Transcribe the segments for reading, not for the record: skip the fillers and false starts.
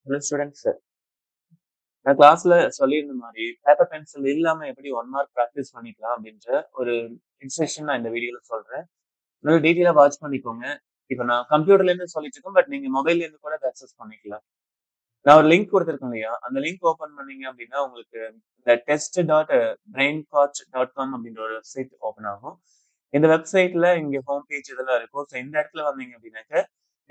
Hello students, நான் கிளாஸ்ல சொல்லியிருந்த மாதிரி பேப்பர் பென்சில் இல்லாம எப்படி 1 மார்க் ப்ராக்டிஸ் பண்ணிக்கலாம் அப்படின்ற ஒரு இன்ஸ்ட்ரக்ஷன் நான் இந்த வீடியோல சொல்றேன். நல்லா டீட்டெயிலா வாட்ச் பண்ணிக்கோங்க. இப்போ நான் கம்ப்யூட்டர்ல இருந்து சொல்லிட்டு இருக்கேன், பட் நீங்க மொபைல்ல இருந்து கூட அதை அக்சஸ் பண்ணிக்கலாம். நான் ஒரு லிங்க் கொடுத்துருக்கேன் இல்லையா, அந்த லிங்க் ஓபன் பண்ணீங்க அப்படின்னா உங்களுக்கு இந்த test.braincoach.com அப்படின்ற ஒரு வெப்சைட் ஓபன் ஆகும். இந்த வெப்சைட்ல இங்க ஹோம் பேஜ் இதெல்லாம் இருக்கும். ஸோ இந்த இடத்துல வந்தீங்க அப்படின்னாக்க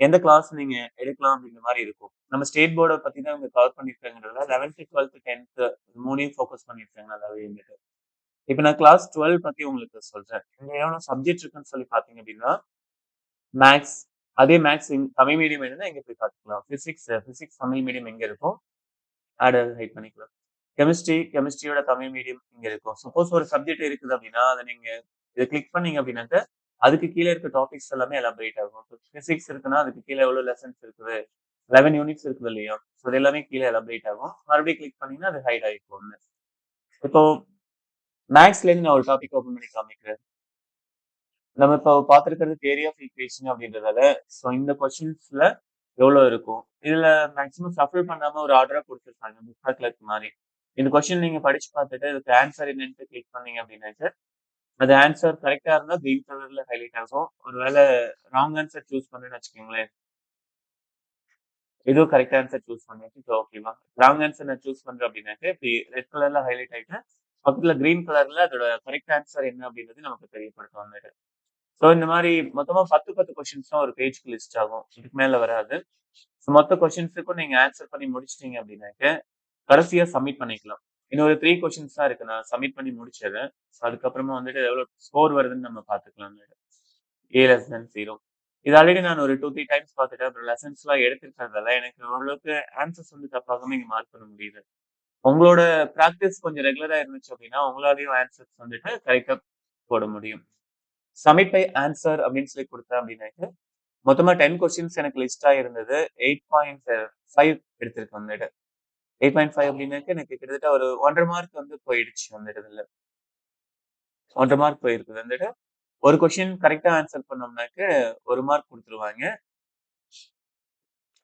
எந்த கிளாஸ் நீங்க எடுக்கலாம் அப்படின்ற மாதிரி இருக்கும். நம்ம ஸ்டேட் போர்டை பத்தி தான் இவங்க கவர் பண்ணிருக்காங்கன்றதுல 11th 12th 10th மூணையும் ஃபோக்கஸ் பண்ணிருக்காங்க நல்லாவே இருந்துட்டு. இப்போ நான் கிளாஸ் 12 பத்தி உங்களுக்கு சொல்றேன். இங்க எவ்வளவு சப்ஜெக்ட் இருக்குன்னு சொல்லி பாத்தீங்க அப்படின்னா மேக்ஸ், அதே மேக்ஸ் தமிழ் மீடியம் வேணும்னா எங்க போய் பார்த்துக்கலாம். பிசிக்ஸ் தமிழ் மீடியம் எங்க இருக்கும் அதை ஹைட் பண்ணிக்கலாம். கெமிஸ்ட்ரியோட தமிழ் மீடியம் இங்க இருக்கும். சப்போஸ் ஒரு சப்ஜெக்ட் இருக்குது அப்படின்னா அதை நீங்க இதை கிளிக் பண்ணீங்க அப்படின்னாக்க அதுக்கு கீழே இருக்க டாபிக்ஸ் எல்லாமே எலாபரேட் ஆகும். பிசிக்ஸ் இருக்குன்னா அதுக்கு கீழே எவ்வளவு லெசன்ஸ் இருக்குது, 11 யூனிட்ஸ் இருக்குது இல்லையா, ஸோ அது எல்லாமே கீழே எலாபரேட் ஆகும். மறுபடியும் கிளிக் பண்ணீங்கன்னா அது ஹைட் ஆகிக்கும். இப்போ மேக்ஸ்ல இருந்து நான் ஒரு டாபிக் ஓப்பன் பண்ணி காமிக்கிறேன். நம்ம இப்போ பார்த்துருக்கிறது தியரி ஆஃப் ஈக்குவேஷன் அப்படின்றதால ஸோ இந்த கொஸ்டின்ஸ்ல எவ்வளோ இருக்கும், இதுல மேக்ஸிமம் சஃபர் பண்ணாம ஒரு ஆர்டரா கொடுத்துருக்காங்க புக் கிளர்க் மாதிரி. இந்த கொஸ்டின் நீங்க படிச்சு பார்த்துட்டு இதுக்கு ஆன்சர் என்னன்னு கிளிக் பண்ணீங்க அப்படின்னாக்க அது ஆன்சர் கரெக்டா இருந்தா கிரீன் கலர்ல ஹைலைட் ஆகும். ஒருவேளை ராங் ஆன்சர் சூஸ் பண்ணுன்னு வச்சுக்கோங்களேன், ஏதோ கரெக்ட் ஆன்சர் சூஸ் பண்ணியாச்சு ஓகேவா. ராங் ஆன்சர் நான் சூஸ் பண்றேன் அப்படின்னாக்க இப்படி ரெட் கலர்ல ஹைலைட் ஆயிட்டு பக்கத்துல கிரீன் கலர்ல அதோட கரெக்ட் ஆன்சர் என்ன அப்படின்றது நமக்கு தெரியப்படுத்தும் வந்துட்டு. ஸோ இந்த மாதிரி மொத்தமா 10 கொஸ்டின்ஸ் தான் ஒரு பேஜ்க்கு லிஸ்ட் ஆகும், இதுக்கு மேல வராது. மொத்த கொஸ்டின்ஸுக்கும் நீங்க ஆன்சர் பண்ணி முடிச்சிட்டீங்க அப்படின்னாக்க கடைசியா சப்மிட் பண்ணிக்கலாம். இன்னொரு 3 கொஸ்டின்ஸ் தான் இருக்கு, நான் சப்மிட் பண்ணி முடிச்சிடுறேன். அதுக்கப்புறமா வந்துட்டு எவ்வளவு ஸ்கோர் வருதுன்னு நம்ம பாத்துக்கலாம். A<0. இது ஆல்ரெடி நான் ஒரு 2-3 டைம்ஸ் பார்த்துட்டேன். அப்புறம் லெசன்ஸ் எல்லாம் எடுத்துருக்கிறதால எனக்கு ஓரளவுக்கு ஆன்சர்ஸ் வந்து தப்பாகாம இங்க மார்க் பண்ண முடியுது. உங்களோட பிராக்டிஸ் கொஞ்சம் ரெகுலரா இருந்துச்சு அப்படின்னா உங்களாலையும் ஆன்சர்ஸ் வந்துட்டு கரெக்டா போட முடியும். சப்மிட் பை ஆன்சர் அப்படின்னு சொல்லி கொடுத்தேன் அப்படின்னாக்க மொத்தமா 10 கொஸ்டின்ஸ் எனக்கு லிஸ்டா இருந்தது. 8.5 எடுத்திருக்கு வந்துட்டு. 8.5 அப்படின்னாக்க எனக்கு கிட்டத்தட்ட ஒரு 1.5 மார்க் வந்து போயிடுச்சு வந்துட்டு. இதுல 1.5 மார்க் போயிருக்குது வந்துட்டு. ஒரு கொஸ்டின் கரெக்டா ஆன்சர் பண்ணோம்னாக்க 1 மார்க் கொடுத்துருவாங்க.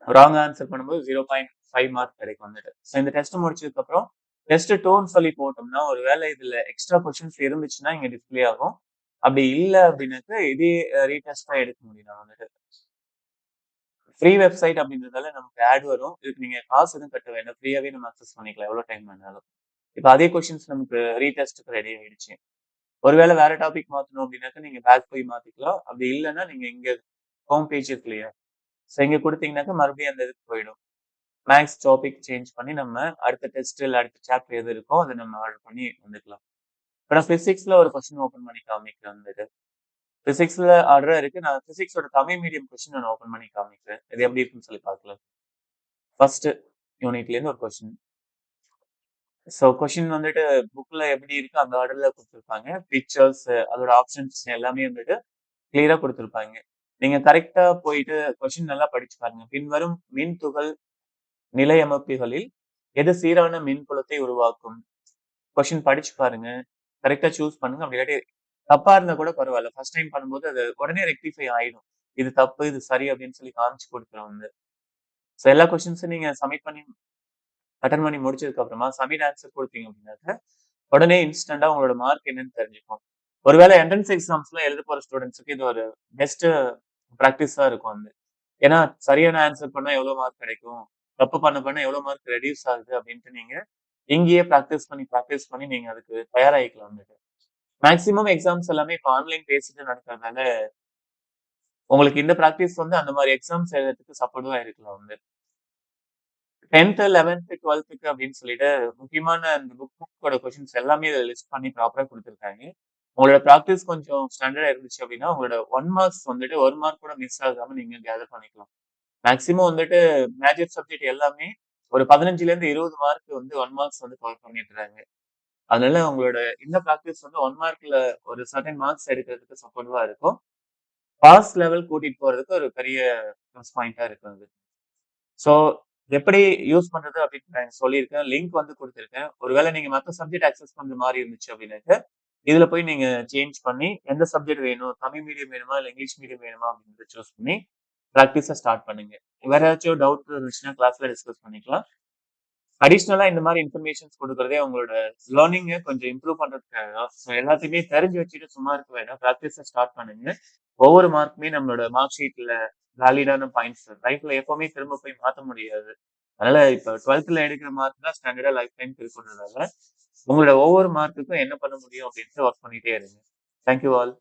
ராங் ஆன்சர் பண்ணும்போது 0.5 மார்க் கிடைக்கும் வந்துட்டு. ஸோ இந்த டெஸ்ட் முடிச்சதுக்கு அப்புறம் டெஸ்ட் 2ன்னு சொல்லி போட்டோம்னா ஒருவேளை இதுல எக்ஸ்ட்ரா கொஸ்டின்ஸ் இருந்துச்சுன்னா இங்க டிஸ்பிளே ஆகும். அப்படி இல்லை அப்படின்னாக்க இதே ரீடெஸ்டா எடுக்க முடியும் வந்துட்டு. ஃப்ரீ வெப்சைட் அப்படின்றதால நமக்கு ஆட் வரும். இதுக்கு நீங்க காசு எதுவும் கட்ட வேண்டாம், ஃப்ரீயாவே நம்ம அக்சஸ் பண்ணிக்கலாம் எவ்வளவு டைம் வேணாலும். இப்போ அதே கொஸ்டின்ஸ் நமக்கு ரீடெஸ்ட்டுக்கு ரெடி ஆயிடுச்சு. ஒருவேளை வேற டாபிக் மாத்தணும் அப்படின்னாக்க நீங்க பேக் போய் மாத்திக்கலாம். அப்படி இல்லைன்னா நீங்க இங்க ஹோம் பேஜ் இருக்கு இல்லையா, ஸோ இங்க கொடுத்தீங்கன்னாக்க மறுபடியும் அந்த இதுக்கு போயிடும். மேக்ஸ் டாபிக் சேஞ்ச் பண்ணி நம்ம அடுத்த டெஸ்ட் இல்லை அடுத்த சாப்டர் எது இருக்கோ அதை நம்ம ஆர்டர் பண்ணி வந்துக்கலாம். இப்போ நான் பிசிக்ஸ்ல ஒரு கொஸ்டின் ஓப்பன் பண்ணி காமிக்கிறேன் வந்துட்டு. பிசிக்ஸ்ல ஆர்டரா இருக்கு. நான் பிசிக்ஸோட தமிழ் மீடியம் கொஸ்டின் நான் ஓப்பன் பண்ணி காமிக்கிறேன். இது எப்படி இருக்குன்னு சொல்லி பார்க்கலாம். ஃபர்ஸ்ட் யூனிட்ல இருந்து ஒரு கொஸ்டின். ஸோ கொஸ்டின் வந்துட்டு புக்ல எப்படி இருக்கு அந்த ஆர்டர்ல கொடுத்துருப்பாங்க. பிக்சர்ஸ் அதோட ஆப்ஷன்ஸ் எல்லாமே வந்துட்டு கிளியரா கொடுத்துருப்பாங்க. நீங்க கரெக்டா போயிட்டு கொஸ்டின் நல்லா படிச்சு பாருங்க. பின்வரும் மின் துகள் நிலையமைப்புகளில் எது சீரான மின்புலத்தை உருவாக்கும்? கொஸ்டின் படிச்சு பாருங்க, கரெக்டா சூஸ் பண்ணுங்க. அப்படி இல்லாட்டி தப்பா இருந்தா கூட பரவாயில்ல, ஃபர்ஸ்ட் டைம் பண்ணும்போது அது உடனே ரெக்டிஃபை ஆயிடும். இது தப்பு இது சரி அப்படின்னு சொல்லி காமிச்சு கொடுக்குறோம் வந்து. ஸோ எல்லா கொஸ்டின்ஸும் நீங்க சப்மிட் பண்ணி அட்டன் பண்ணி முடிச்சதுக்கு அப்புறமா சப்மிட் ஆன்சர் கொடுத்தீங்க அப்படின்னாக்க உடனே இன்ஸ்டன்டா உங்களோட மார்க் என்னன்னு தெரிஞ்சுக்கும். ஒருவேளை என்ட்ரன்ஸ் எக்ஸாம்ஸ்லாம் எழுத போற ஸ்டூடெண்ட்ஸுக்கு இது ஒரு பெஸ்ட் ப்ராக்டிஸா இருக்கும் வந்து. ஏன்னா சரியான ஆன்சர் பண்ணா எவ்வளவு மார்க் கிடைக்கும், தப்பு பண்ண எவ்வளவு மார்க் ரெடியூஸ் ஆகுது அப்படின்ட்டு நீங்க இங்கேயே ப்ராக்டிஸ் பண்ணி நீங்க அதுக்கு தயாராகிக்கலாம் வந்துட்டு. மேக்சிமம் எக்ஸாம்ஸ் எல்லாமே இப்போ ஆன்லைன் பேசிட்டு நடக்கிறதுனால உங்களுக்கு இந்த ப்ராக்டிஸ் வந்து அந்த மாதிரி எக்ஸாம்ஸ் எழுதுறதுக்கு சப்போர்ட்டா இருக்கலாம் வந்து. 10th 11th 12th அப்படின்னு சொல்லிட்டு முக்கியமான இந்த புக்கோட கொஸ்டின்ஸ் எல்லாமே இதில் லிஸ்ட் பண்ணி ப்ராப்பரா கொடுத்துருக்காங்க. உங்களோட ப்ராக்டிஸ் கொஞ்சம் ஸ்டாண்டர்டா இருந்துச்சு அப்படின்னா உங்களோட 1 மார்க்ஸ் வந்துட்டு 1 மார்க் கூட மிஸ் ஆகாம நீங்க கேதர் பண்ணிக்கலாம். மேக்சிமம் வந்துட்டு மேஜர் சப்ஜெக்ட் எல்லாமே ஒரு 15ல இருந்து 20 மார்க் வந்து 1 மார்க்ஸ் வந்து கவர் பண்ணிடுறாங்க. அதனால உங்களோட இந்த ப்ராக்டிஸ் வந்து 1 மார்க்ல ஒரு சர்டன் மார்க்ஸ் எடுக்கிறதுக்கு சப்போர்ட்டிவா இருக்கும். பாஸ் லெவல் கூட்டிட்டு போறதுக்கு ஒரு பெரிய ப்ளஸ் பாயிண்டா இருக்கு அது. ஸோ எப்படி யூஸ் பண்றது அப்படின்னு நான் சொல்லியிருக்கேன். லிங்க் வந்து கொடுத்துருக்கேன். ஒருவேளை நீங்க மற்ற சப்ஜெக்ட் அக்சஸ் பண்ற மாதிரி இருந்துச்சு அப்படின்னாக்க இதுல போய் நீங்க சேஞ்ச் பண்ணி எந்த சப்ஜெக்ட் வேணும், தமிழ் மீடியம் வேணுமா இல்ல இங்கிலீஷ் மீடியம் வேணுமா அப்படின்றத சூஸ் பண்ணி பிராக்டிஸ ஸ்டார்ட் பண்ணுங்க. வேற ஏதாச்சும் டவுட் இருந்துச்சுன்னா கிளாஸ்ல டிஸ்கஸ் பண்ணிக்கலாம். அடிஷனலா இந்த மாரி இன்ஃபர்மேஷன்ஸ் குடுக்குறதே உங்களோட லேர்னிங்க கொஞ்சம் இம்ப்ரூவ் பண்றதுக்காக தான். ஸோ எல்லாத்தையுமே தெரிஞ்சு வச்சுட்டு சும்மா இருக்க வேண்டாம். பிராக்டிஸ ஸ்டார்ட் பண்ணுங்க. ஒவ்வொரு மார்க்குமே நம்மளோட மார்க் ஷீட்ல வேலிடான பாயிண்ட்ஸ். லைஃப்ல எப்பவுமே திரும்ப போய் மாத்த முடியாது. அதனால இப்ப 12த்ல எடுக்கிற மார்க் தான் ஸ்டாண்டர்டா லைஃப் டைம்க்கு இருக்குன்றதால, உங்களோட ஒவ்வொரு மார்க்குக்கும் என்ன பண்ண முடியும் அப்படின்ட்டு ஒர்க் பண்ணிட்டே இருங்க. Thank you all.